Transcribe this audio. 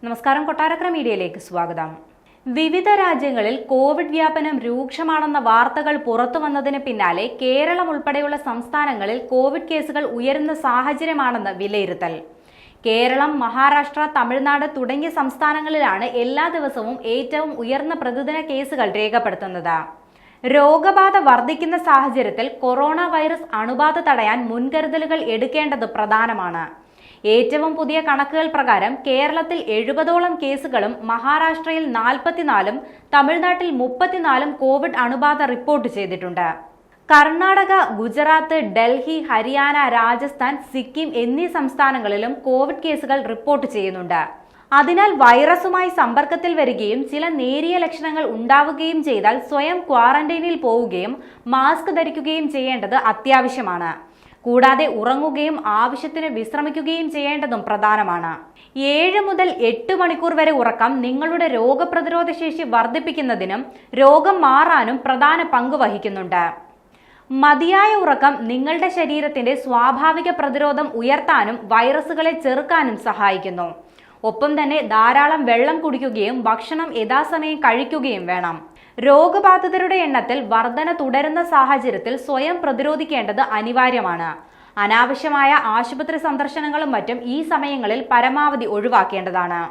നമസ്കാരം, കൊട്ടാരക്കര മീഡിയയിലേക്ക് സ്വാഗതം. വിവിധ രാജ്യങ്ങളിൽ കോവിഡ് വ്യാപനം രൂക്ഷമാണെന്ന വാർത്തകൾ പുറത്തുവന്നതിന് പിന്നാലെ കേരളം ഉൾപ്പെടെയുള്ള സംസ്ഥാനങ്ങളിൽ കോവിഡ് കേസുകൾ ഉയരുന്ന സാഹചര്യമാണെന്ന് വിലയിരുത്തൽ. കേരളം, മഹാരാഷ്ട്ര, തമിഴ്നാട് തുടങ്ങിയ സംസ്ഥാനങ്ങളിലാണ് എല്ലാ ദിവസവും ഏറ്റവും ഉയർന്ന പ്രതിദിന കേസുകൾ രേഖപ്പെടുത്തുന്നത്. രോഗബാധ വർദ്ധിക്കുന്ന സാഹചര്യത്തിൽ കൊറോണ വൈറസ് അണുബാധ തടയാൻ മുൻകരുതലുകൾ എടുക്കേണ്ടത് പ്രധാനമാണ്. ഏറ്റവും പുതിയ കണക്കുകൾ പ്രകാരം കേരളത്തിൽ 70ഓളം കേസുകളും മഹാരാഷ്ട്രയിൽ 44ഉം തമിഴ്നാട്ടിൽ 34ഉം കോവിഡ് അണുബാധ റിപ്പോർട്ട് ചെയ്തിട്ടുണ്ട്. കർണാടക, ഗുജറാത്ത്, ഡൽഹി, ഹരിയാന, രാജസ്ഥാൻ, സിക്കിം എന്നീ സംസ്ഥാനങ്ങളിലും കോവിഡ് കേസുകൾ റിപ്പോർട്ട് ചെയ്യുന്നുണ്ട്. അതിനാൽ വൈറസുമായി സമ്പർക്കത്തിൽ വരികയും ചില നേരിയ ലക്ഷണങ്ങൾ ഉണ്ടാവുകയും ചെയ്താൽ സ്വയം ക്വാറന്റൈനിൽ പോവുകയും മാസ്ക് ധരിക്കുകയും ചെയ്യേണ്ടത് അത്യാവശ്യമാണ്. കൂടാതെ ഉറങ്ങുകയും ആവശ്യത്തിന് വിശ്രമിക്കുകയും ചെയ്യേണ്ടതും പ്രധാനമാണ്. 7 മുതൽ 8 മണിക്കൂർ വരെ ഉറക്കം നിങ്ങളുടെ രോഗപ്രതിരോധ ശേഷി വർദ്ധിപ്പിക്കുന്നതിനും രോഗം മാറാനും പ്രധാന പങ്ക് വഹിക്കുന്നുണ്ട്. മതിയായ ഉറക്കം നിങ്ങളുടെ ശരീരത്തിന്റെ സ്വാഭാവിക പ്രതിരോധം ഉയർത്താനും വൈറസുകളെ ചെറുക്കാനും സഹായിക്കുന്നു. ഒപ്പം തന്നെ ധാരാളം വെള്ളം കുടിക്കുകയും ഭക്ഷണം യഥാസമയം കഴിക്കുകയും വേണം. രോഗബാധിതരുടെ എണ്ണത്തിൽ വർധന തുടരുന്ന സാഹചര്യത്തിൽ സ്വയം പ്രതിരോധിക്കേണ്ടത് അനിവാര്യമാണ്. അനാവശ്യമായ ആശുപത്രി സന്ദർശനങ്ങളും മറ്റും ഈ സമയങ്ങളിൽ പരമാവധി ഒഴിവാക്കേണ്ടതാണ്.